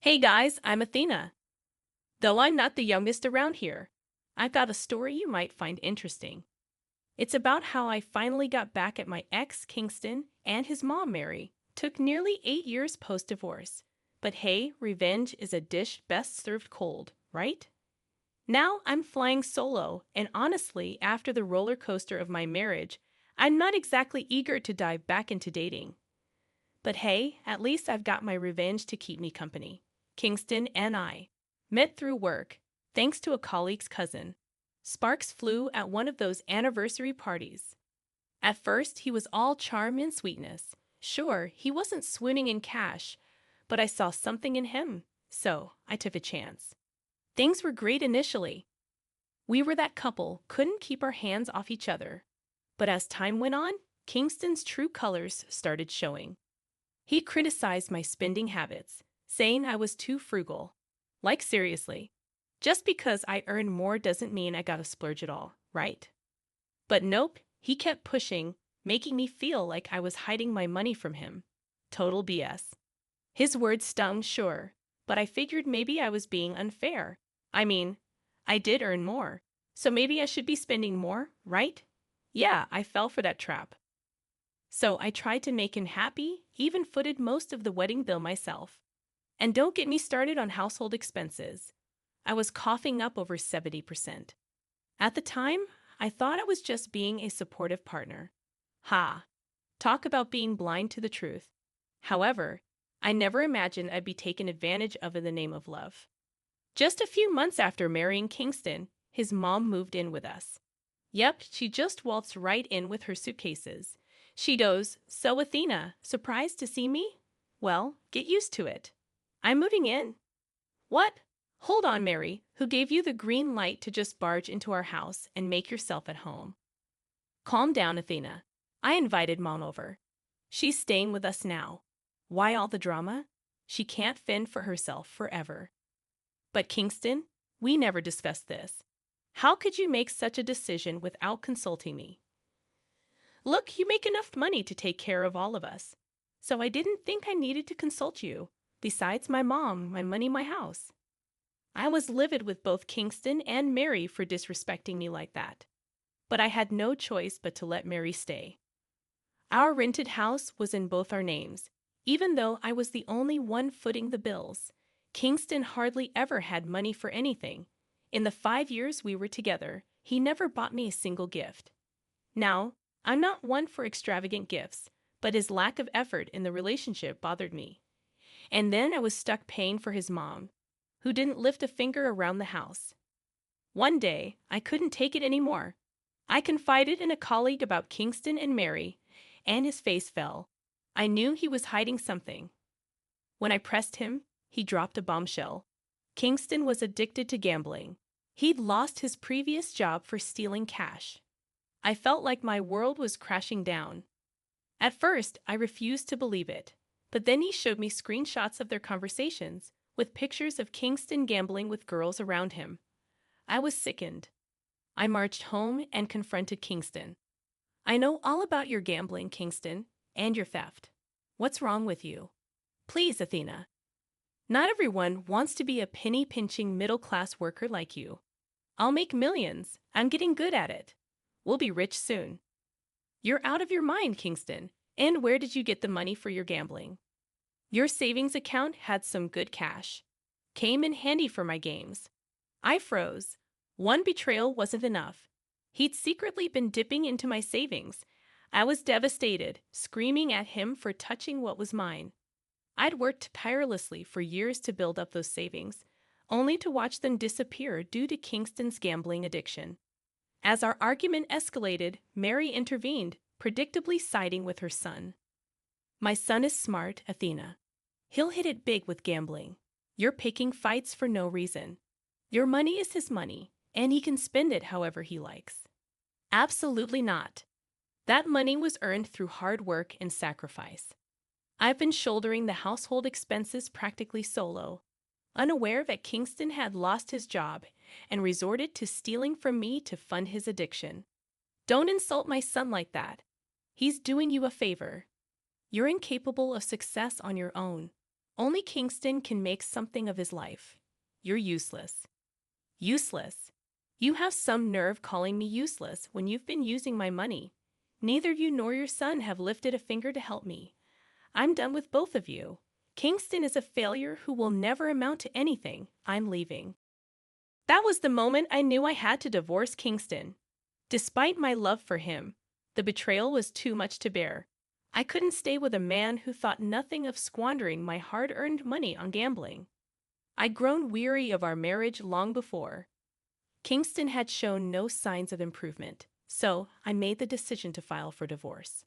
Hey guys, I'm Athena. Though I'm not the youngest around here, I've got a story you might find interesting. It's about how I finally got back at my ex, Kingston, and his mom, Mary. Took nearly 8 years post divorce. But hey, revenge is a dish best served cold, right? Now I'm flying solo, and honestly, after the roller coaster of my marriage, I'm not exactly eager to dive back into dating. But hey, at least I've got my revenge to keep me company. Kingston and I met through work, thanks to a colleague's cousin. Sparks flew at one of those anniversary parties. At first, he was all charm and sweetness. Sure, he wasn't swooning in cash, but I saw something in him, so I took a chance. Things were great initially. We were that couple, couldn't keep our hands off each other. But as time went on, Kingston's true colors started showing. He criticized my spending habits, saying I was too frugal. Like, seriously. Just because I earn more doesn't mean I gotta splurge it all, right? But nope, he kept pushing, making me feel like I was hiding my money from him. Total BS. His words stung, sure, but I figured maybe I was being unfair. I mean, I did earn more, so maybe I should be spending more, right? Yeah, I fell for that trap. So I tried to make him happy, even footed most of the wedding bill myself. And don't get me started on household expenses. I was coughing up over 70%. At the time, I thought I was just being a supportive partner. Ha! Talk about being blind to the truth. However, I never imagined I'd be taken advantage of in the name of love. Just a few months after marrying Kingston, his mom moved in with us. Yep, she just waltzed right in with her suitcases. She goes, "So, Athena, surprised to see me? Well, get used to it. I'm moving in." What? Hold on, Mary. Who gave you the green light to just barge into our house and make yourself at home? Calm down, Athena. I invited Mom over. She's staying with us now. Why all the drama? She can't fend for herself forever. But Kingston, we never discussed this. How could you make such a decision without consulting me? Look, you make enough money to take care of all of us. So I didn't think I needed to consult you. Besides my mom, my money, my house. I was livid with both Kingston and Mary for disrespecting me like that. But I had no choice but to let Mary stay. Our rented house was in both our names. Even though I was the only one footing the bills, Kingston hardly ever had money for anything. In the 5 years we were together, he never bought me a single gift. Now, I'm not one for extravagant gifts, but his lack of effort in the relationship bothered me. And then I was stuck paying for his mom, who didn't lift a finger around the house. One day, I couldn't take it anymore. I confided in a colleague about Kingston and Mary, and his face fell. I knew he was hiding something. When I pressed him, he dropped a bombshell. Kingston was addicted to gambling. He'd lost his previous job for stealing cash. I felt like my world was crashing down. At first, I refused to believe it, but then he showed me screenshots of their conversations, with pictures of Kingston gambling with girls around him. I was sickened. I marched home and confronted Kingston. "I know all about your gambling, Kingston, and your theft. What's wrong with you?" "Please, Athena. Not everyone wants to be a penny-pinching middle-class worker like you. I'll make millions. I'm getting good at it. We'll be rich soon." "You're out of your mind, Kingston. And where did you get the money for your gambling?" "Your savings account had some good cash. Came in handy for my games." I froze. One betrayal wasn't enough. He'd secretly been dipping into my savings. I was devastated, screaming at him for touching what was mine. I'd worked tirelessly for years to build up those savings, only to watch them disappear due to Kingston's gambling addiction. As our argument escalated, Mary intervened, predictably siding with her son. "My son is smart, Athena. He'll hit it big with gambling. You're picking fights for no reason. Your money is his money, and he can spend it however he likes." "Absolutely not. That money was earned through hard work and sacrifice. I've been shouldering the household expenses practically solo, unaware that Kingston had lost his job and resorted to stealing from me to fund his addiction. Don't insult my son like that. He's doing you a favor. You're incapable of success on your own. Only Kingston can make something of his life. You're useless. Useless. You have some nerve calling me useless when you've been using my money. Neither you nor your son have lifted a finger to help me. I'm done with both of you. Kingston is a failure who will never amount to anything. I'm leaving. That was the moment I knew I had to divorce Kingston. Despite my love for him, the betrayal was too much to bear. I couldn't stay with a man who thought nothing of squandering my hard-earned money on gambling. I'd grown weary of our marriage long before. Kingston had shown no signs of improvement, so I made the decision to file for divorce.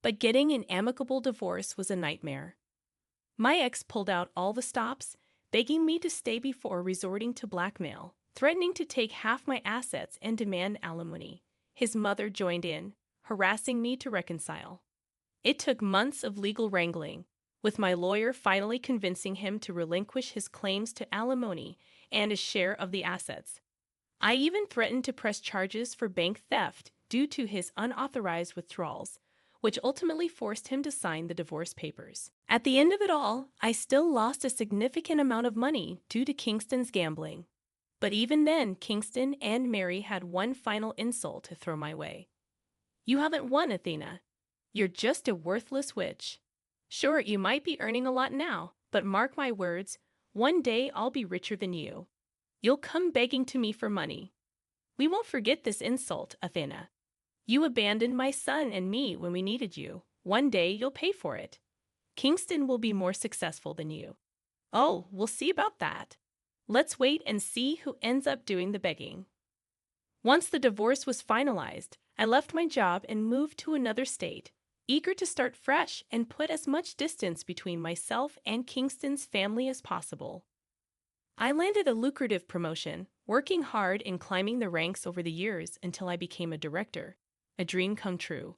But getting an amicable divorce was a nightmare. My ex pulled out all the stops, begging me to stay before resorting to blackmail, threatening to take half my assets and demand alimony. His mother joined in, harassing me to reconcile. It took months of legal wrangling, with my lawyer finally convincing him to relinquish his claims to alimony and his share of the assets. I even threatened to press charges for bank theft due to his unauthorized withdrawals, which ultimately forced him to sign the divorce papers. At the end of it all, I still lost a significant amount of money due to Kingston's gambling. But even then, Kingston and Mary had one final insult to throw my way. You haven't won, Athena. You're just a worthless witch. Sure, you might be earning a lot now, but mark my words, one day I'll be richer than you. You'll come begging to me for money. We won't forget this insult, Athena. You abandoned my son and me when we needed you. One day you'll pay for it. Kingston will be more successful than you. Oh, we'll see about that. Let's wait and see who ends up doing the begging. Once the divorce was finalized, I left my job and moved to another state, eager to start fresh and put as much distance between myself and Kingston's family as possible. I landed a lucrative promotion, working hard and climbing the ranks over the years until I became a director, a dream come true.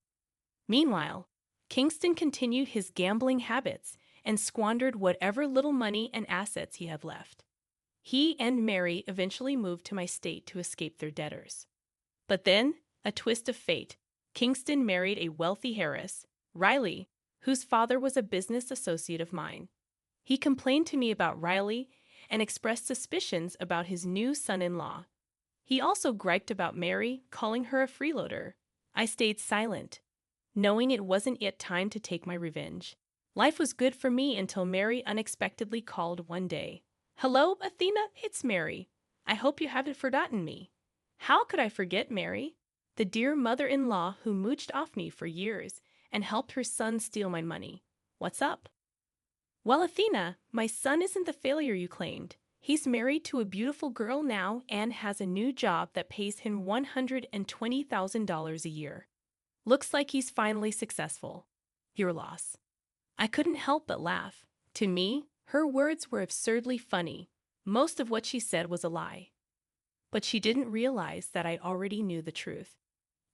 Meanwhile, Kingston continued his gambling habits and squandered whatever little money and assets he had left. He and Mary eventually moved to my state to escape their debtors. But then, a twist of fate, Kingston married a wealthy heiress, Riley, whose father was a business associate of mine. He complained to me about Riley and expressed suspicions about his new son-in-law. He also griped about Mary, calling her a freeloader. I stayed silent, knowing it wasn't yet time to take my revenge. Life was good for me until Mary unexpectedly called one day. Hello, Athena, it's Mary. I hope you haven't forgotten me. How could I forget Mary? The dear mother-in-law who mooched off me for years and helped her son steal my money. What's up? Well, Athena, my son isn't the failure you claimed. He's married to a beautiful girl now and has a new job that pays him $120,000 a year. Looks like he's finally successful. Your loss. I couldn't help but laugh. To me, her words were absurdly funny. Most of what she said was a lie. But she didn't realize that I already knew the truth.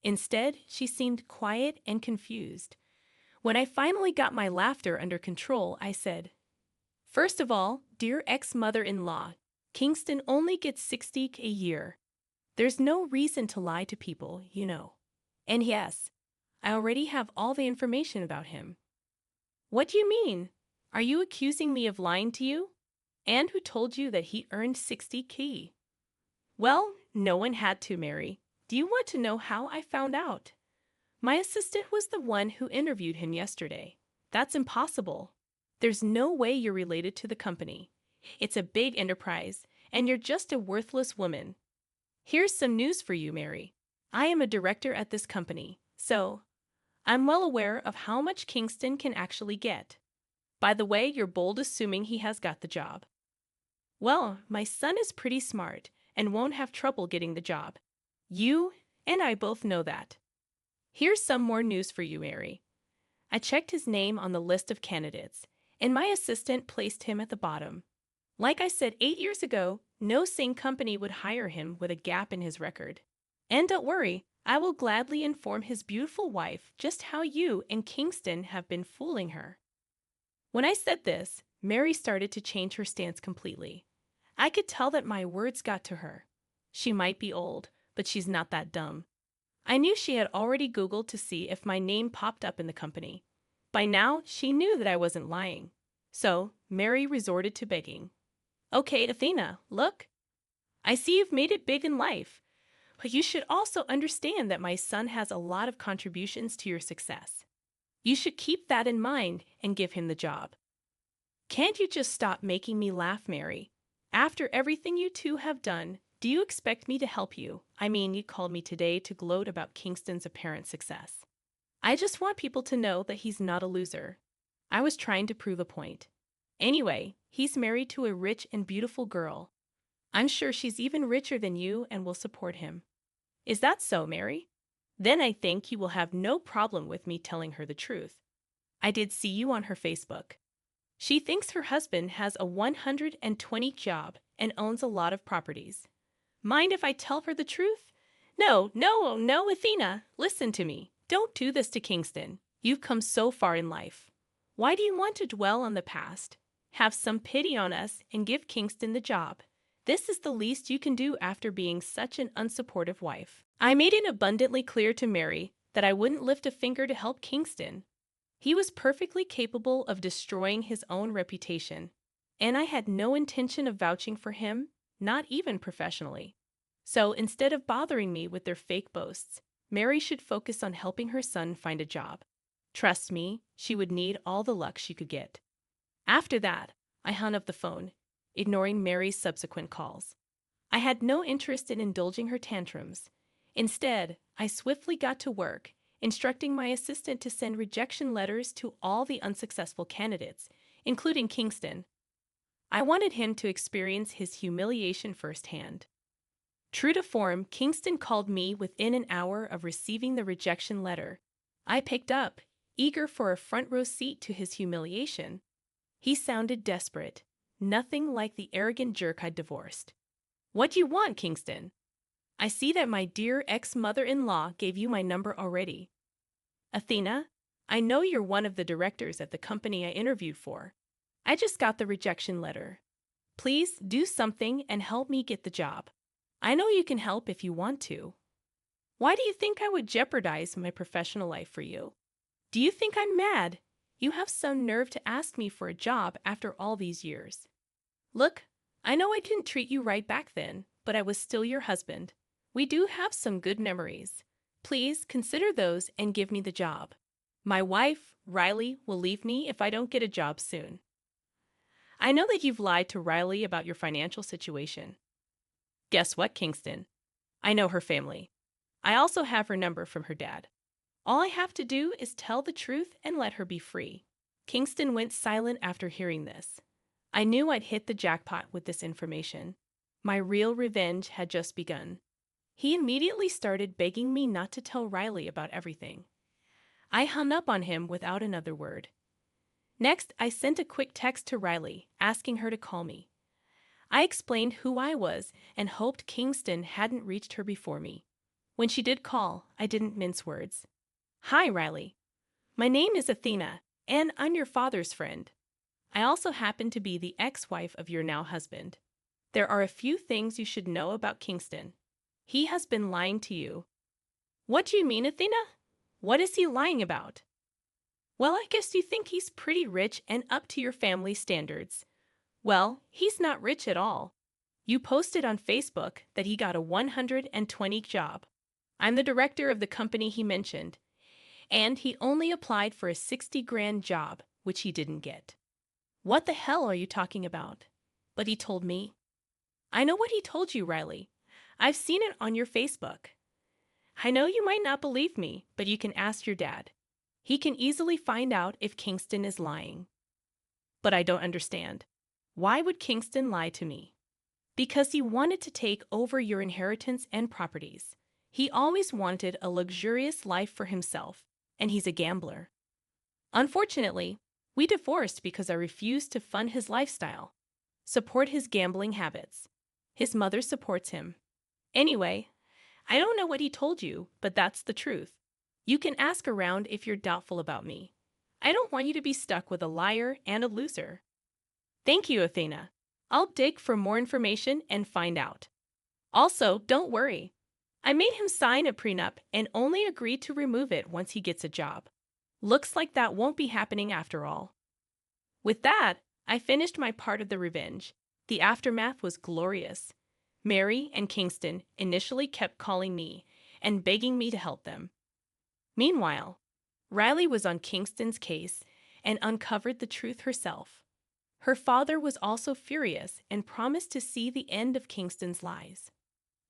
Instead, she seemed quiet and confused. When I finally got my laughter under control, I said, First of all, dear ex-mother-in-law, Kingston only gets $60,000 a year. There's no reason to lie to people, you know. And yes, I already have all the information about him. What do you mean? Are you accusing me of lying to you? And who told you that he earned $60,000? Well, no one had to, Mary. Do you want to know how I found out? My assistant was the one who interviewed him yesterday. That's impossible. There's no way you're related to the company. It's a big enterprise, and you're just a worthless woman. Here's some news for you, Mary. I am a director at this company, so I'm well aware of how much Kingston can actually get. By the way, you're bold assuming he has got the job. Well, my son is pretty smart and won't have trouble getting the job. You and I both know that. Here's some more news for you, Mary. I checked his name on the list of candidates, and my assistant placed him at the bottom. Like I said 8 years ago, no sane company would hire him with a gap in his record. And don't worry, I will gladly inform his beautiful wife just how you and Kingston have been fooling her. When I said this, Mary started to change her stance completely. I could tell that my words got to her. She might be old, but she's not that dumb. I knew she had already Googled to see if my name popped up in the company. By now, she knew that I wasn't lying. So Mary resorted to begging. Okay, Athena, look. I see you've made it big in life, but you should also understand that my son has a lot of contributions to your success. You should keep that in mind and give him the job. Can't you just stop making me laugh, Mary? After everything you two have done, do you expect me to help you? I mean, you called me today to gloat about Kingston's apparent success. I just want people to know that he's not a loser. I was trying to prove a point. Anyway, he's married to a rich and beautiful girl. I'm sure she's even richer than you and will support him. Is that so, Mary? Then I think you will have no problem with me telling her the truth. I did see you on her Facebook. She thinks her husband has a 120 job and owns a lot of properties. Mind if I tell her the truth? No, no, no, Athena, listen to me. Don't do this to Kingston. You've come so far in life. Why do you want to dwell on the past? Have some pity on us and give Kingston the job. This is the least you can do after being such an unsupportive wife. I made it abundantly clear to Mary that I wouldn't lift a finger to help Kingston. He was perfectly capable of destroying his own reputation, and I had no intention of vouching for him, not even professionally. So instead of bothering me with their fake boasts, Mary should focus on helping her son find a job. Trust me, she would need all the luck she could get. After that, I hung up the phone, ignoring Mary's subsequent calls. I had no interest in indulging her tantrums. Instead, I swiftly got to work, instructing my assistant to send rejection letters to all the unsuccessful candidates, including Kingston. I wanted him to experience his humiliation firsthand. True to form, Kingston called me within an hour of receiving the rejection letter. I picked up, eager for a front row seat to his humiliation. He sounded desperate, nothing like the arrogant jerk I'd divorced. What do you want, Kingston? I see that my dear ex-mother-in-law gave you my number already. Athena, I know you're one of the directors at the company I interviewed for. I just got the rejection letter. Please do something and help me get the job. I know you can help if you want to. Why do you think I would jeopardize my professional life for you? Do you think I'm mad? You have some nerve to ask me for a job after all these years. Look, I know I didn't treat you right back then, but I was still your husband. We do have some good memories. Please consider those and give me the job. My wife, Riley, will leave me if I don't get a job soon. I know that you've lied to Riley about your financial situation. Guess what, Kingston? I know her family. I also have her number from her dad. All I have to do is tell the truth and let her be free. Kingston went silent after hearing this. I knew I'd hit the jackpot with this information. My real revenge had just begun. He immediately started begging me not to tell Riley about everything. I hung up on him without another word. Next, I sent a quick text to Riley, asking her to call me. I explained who I was and hoped Kingston hadn't reached her before me. When she did call, I didn't mince words. Hi, Riley. My name is Athena, and I'm your father's friend. I also happen to be the ex-wife of your now husband. There are a few things you should know about Kingston. He has been lying to you. What do you mean, Athena? What is he lying about? Well, I guess you think he's pretty rich and up to your family's standards. Well, he's not rich at all. You posted on Facebook that he got a 120 job. I'm the director of the company he mentioned, and he only applied for a 60 grand job, which he didn't get. What the hell are you talking about? But he told me. I know what he told you, Riley. I've seen it on your Facebook. I know you might not believe me, but you can ask your dad. He can easily find out if Kingston is lying. But I don't understand. Why would Kingston lie to me? Because he wanted to take over your inheritance and properties. He always wanted a luxurious life for himself, and he's a gambler. Unfortunately, we divorced because I refused to fund his lifestyle, support his gambling habits. His mother supports him. Anyway, I don't know what he told you, but that's the truth. You can ask around if you're doubtful about me. I don't want you to be stuck with a liar and a loser. Thank you, Athena. I'll dig for more information and find out. Also, don't worry. I made him sign a prenup and only agreed to remove it once he gets a job. Looks like that won't be happening after all. With that, I finished my part of the revenge. The aftermath was glorious. Mary and Kingston initially kept calling me and begging me to help them. Meanwhile, Riley was on Kingston's case and uncovered the truth herself. Her father was also furious and promised to see the end of Kingston's lies.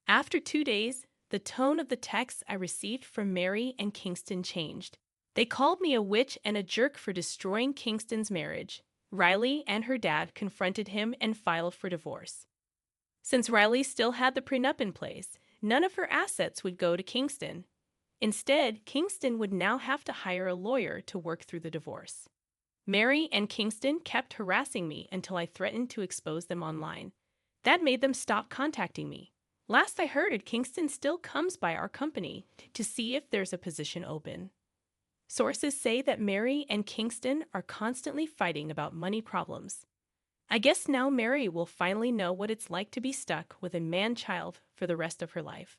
After 2 days, the tone of the texts I received from Mary and Kingston changed. They called me a witch and a jerk for destroying Kingston's marriage. Riley and her dad confronted him and filed for divorce. Since Riley still had the prenup in place, none of her assets would go to Kingston. Instead, Kingston would now have to hire a lawyer to work through the divorce. Mary and Kingston kept harassing me until I threatened to expose them online. That made them stop contacting me. Last I heard, Kingston still comes by our company to see if there's a position open. Sources say that Mary and Kingston are constantly fighting about money problems. I guess now Mary will finally know what it's like to be stuck with a man-child for the rest of her life.